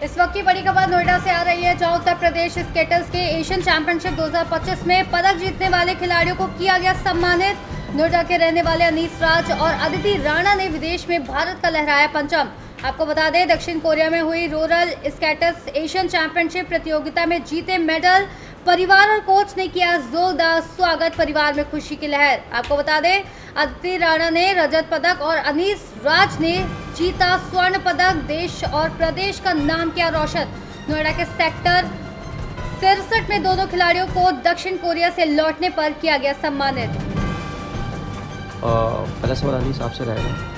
इस वक्त की बड़ी खबर नोएडा से आ रही है, जहां उत्तर प्रदेश स्केटर्स के एशियन चैंपियनशिप 2025 में पदक जीतने वाले खिलाड़ियों को किया गया सम्मानित। नोएडा के रहने वाले अनीस राज और अदिति राणा ने विदेश में भारत का लहराया परचम। आपको बता दें, दक्षिण कोरिया में हुई रोलर स्केटर्स एशियन चैंपियनशिप प्रतियोगिता में जीते मेडल। परिवार और कोच ने किया जोरदार स्वागत, परिवार में खुशी की लहर। आपको बता दें, अदिति राणा ने रजत पदक और अनीस राज ने जीता स्वर्ण पदक। देश और प्रदेश का नाम किया रोशन। नोएडा के सेक्टर 63 में दोनों खिलाड़ियों को दक्षिण कोरिया से लौटने पर किया गया सम्मानित। पहला सवाल अनीस आपसे रहेगा।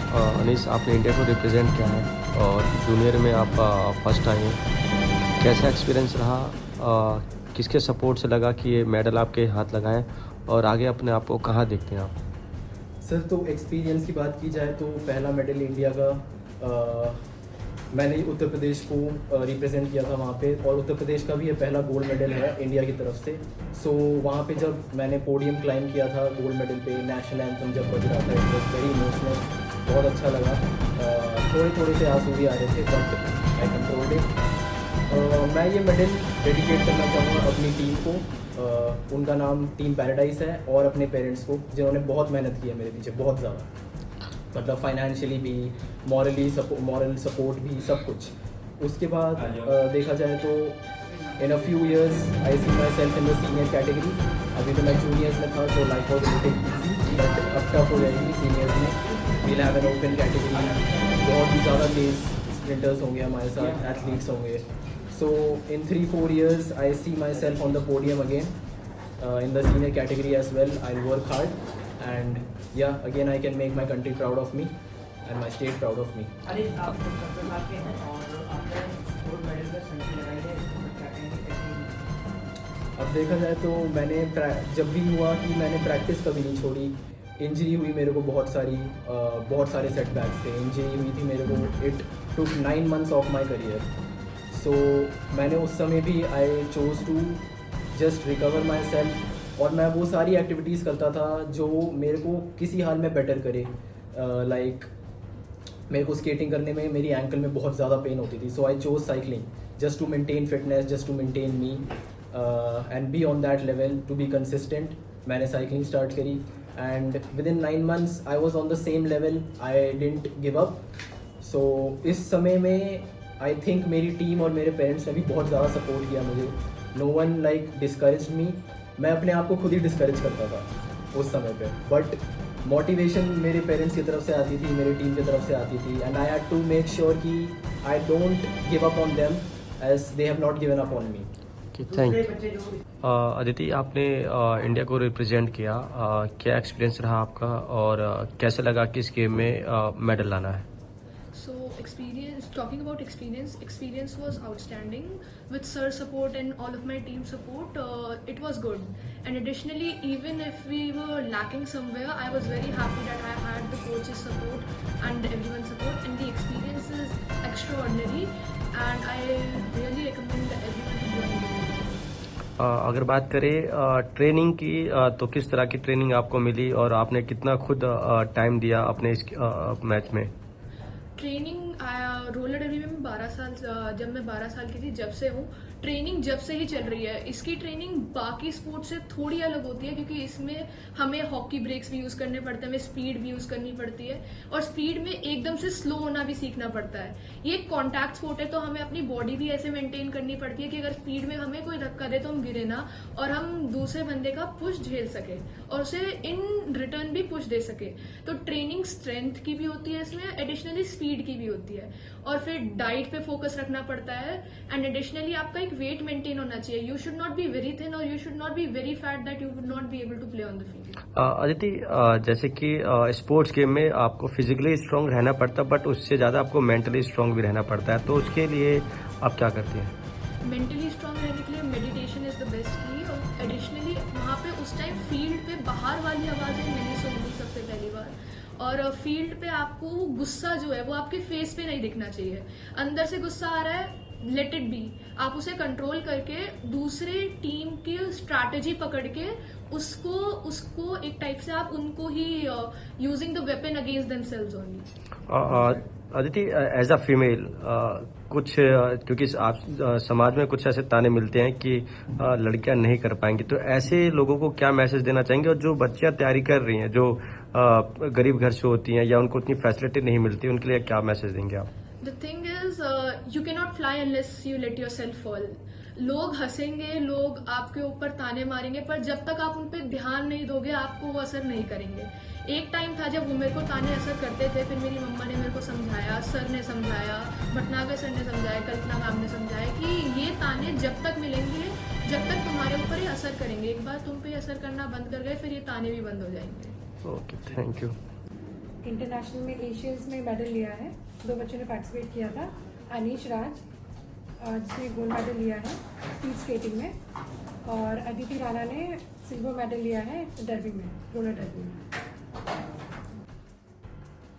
अनीस, आपने इंडिया को रिप्रेजेंट किया है और जूनियर में आप फर्स्ट आए हैं, कैसा एक्सपीरियंस रहा? किसके सपोर्ट से लगा कि ये मेडल आपके हाथ लगाएं और आगे अपने आप को कहाँ देखते हैं आप? सर, तो एक्सपीरियंस की बात की जाए तो पहला मेडल इंडिया का मैंने उत्तर प्रदेश को रिप्रेजेंट किया था वहाँ पे, और उत्तर प्रदेश का भी ये पहला गोल्ड मेडल है इंडिया की तरफ से। सो वहाँ पे जब मैंने पोडियम क्लाइम किया था गोल्ड मेडल पे, नेशनल एंथम जब बज रहा था, इट वॉज वेरी इमोशनल, बहुत अच्छा लगा। थोड़े से आंसू भी आ रहे थे, बट आई कंट्रोल्ड इट। मैं ये मेडल डेडिकेट करना चाहूँगा अपनी टीम को। उनका नाम टीम पैराडाइज है, और अपने पेरेंट्स को, जिन्होंने बहुत मेहनत की है मेरे पीछे, बहुत ज़्यादा, मतलब फाइनेंशियली भी, मॉरल सपोर्ट भी, सब कुछ। उसके बाद देखा जाए तो in a few years I see myself in the senior category. अभी तो मैं जूनियर्स में था, so life was little easy, but अब टफ हो जाएगी सीनियर्स में। We'll have an open category, बहुत ही ज़्यादा तेज स्प्रिंटर्स होंगे हमारे साथ, एथलीट्स होंगे। So in 3-4 years, I see myself on the podium again in the senior category as well. I'll work hard, and yeah, again I can make my country proud of me and my state proud of me. अरे आप 70 साल के हैं और आपने gold medal पर century लगाई है, तो क्या कहेंगे कैसे? अब देखा जाए तो मैंने जब भी हुआ कि मैंने प्रैक्टिस कभी नहीं छोड़ी। इंजरी हुई मेरे को बहुत सारे सेटबैक्स थे। इंजरी हुई थी मेरे को, it took 9 months of my career. So मैंने उस समय भी I chose to just recover myself, और मैं वो सारी एक्टिविटीज़ करता था जो मेरे को किसी हाल में बेटर करे। लाइक मेरे को स्केटिंग करने में मेरी एंकल में बहुत ज़्यादा पेन होती थी, so I chose cycling just to maintain fitness, just to maintain me and be on that level, to be consistent. मैंने साइकिलिंग स्टार्ट करी, and within 9 months I was on the same level, I didn't give up. So इस समय में I think मेरी team और मेरे parents ने भी बहुत ज़्यादा सपोर्ट किया मुझे। नो वन लाइक डिस्करेज मी। मैं अपने आप को खुद ही डिस्करेज करता था उस समय पे, बट मोटिवेशन मेरे पेरेंट्स की तरफ से आती थी, मेरी टीम की तरफ से आती थी, and I had to make sure कि I don't give up on them as they have not given up on me. Thank you. Aditi, आपने इंडिया को रिप्रेजेंट किया, क्या एक्सपीरियंस रहा आपका और कैसे लगा कि इस गेम में मेडल लाना है? So talking about experience was outstanding. With sir support and all of my team support, it was good. And additionally, even if we were lacking somewhere, I was very happy that I had the coach's support and everyone's support, and the experience is extraordinary, and I really recommend everyone to join it. अगर बात करें training की, तो किस तरह की training आपको मिली और आपने कितना खुद टाइम दिया अपने इस मैच में? ट्रेनिंग रोलर डर्बी में जब मैं 12 साल की थी, जब से हूँ। ट्रेनिंग जब से ही चल रही है। इसकी ट्रेनिंग बाकी स्पोर्ट्स से थोड़ी अलग होती है, क्योंकि इसमें हमें हॉकी ब्रेक्स भी यूज़ करने पड़ते हैं, हमें स्पीड भी यूज़ करनी पड़ती है, और स्पीड में एकदम से स्लो होना भी सीखना पड़ता है। ये कॉन्टैक्ट स्पोर्ट है, तो हमें अपनी बॉडी भी ऐसे मेंटेन करनी पड़ती है कि अगर स्पीड में हमें कोई धक्का दे तो हम गिरे ना, और हम दूसरे बंदे का पुश झेल सके और उसे इन रिटर्न भी पुश दे सके। तो ट्रेनिंग स्ट्रेंथ की भी होती है इसमें, एडिशनली स्पीड की भी होती है, और फिर डाइट पे फोकस रखना पड़ता है, एंड एडिशनली आपका एक वेट मेंटेन होना चाहिए। You should not be very thin और you should not be very fat that you would not be able to play on the field. Aditi, जैसे कि स्पोर्ट्स गेम में आपको फिजिकली स्ट्रांग रहना पड़ता है, बट उससे ज़्यादा आपको मेंटली स्ट्रांग भी रहना पड़ता है, तो उसके लिए आप क्या करती हैं? मेंटली स्ट्रांग रहने के लिए मेडिटेशन इज द बेस्ट की, और एडिशनली वहाँ पे उस टाइम फील्ड पे बाहर वाली आवाज़ें नहीं सुननी सबसे पहली बार, और फील्ड पे आपको गुस्सा जो है वो आपके फेस पे नहीं दिखना चाहिए। अंदर से गुस्सा आ रहा है, लेट इट बी, आप उसे कंट्रोल करके दूसरे टीम की स्ट्रैटेजी पकड़ के उसको एक टाइप से आप उनको ही using the weapon against themselves only. Aditi, as a female, कुछ क्योंकि आप समाज में कुछ ऐसे ताने मिलते हैं कि लड़कियां नहीं कर पाएंगी, तो ऐसे लोगों को क्या मैसेज देना चाहेंगे? और जो बच्चियां तैयारी कर रही हैं, जो गरीब घर से होती हैं या उनको उतनी फैसिलिटी नहीं मिलती, उनके लिए क्या मैसेज देंगे आप? The thing is, you cannot fly unless you let yourself fall. लोग हंसेंगे, लोग आपके ऊपर ताने मारेंगे, पर जब तक आप उन पे ध्यान नहीं दोगे आपको वो असर नहीं करेंगे। एक टाइम था जब वो मेरे को ताने असर करते थे, फिर मेरी मम्मा ने मेरे को समझाया, सर ने समझाया, भटनागर सर ने समझाया, कल्पना मैम ने समझाया कि ये ताने जब तक मिलेंगे, जब तक तुम्हारे ऊपर ये असर करेंगे। एक बार तुम पे असर करना बंद कर गए, फिर ये ताने भी बंद हो जाएंगे। Okay, thank you. इंटरनेशनल में एशियंस में मेडल लिया है। 2 बच्चों ने पार्टिसिपेट किया था। अनीश राज जिसने गोल्ड मेडल लिया है स्पीड स्केटिंग में, और अदिति राणा ने सिल्वर मेडल लिया है डर्बी में, रोलर डर्बी में।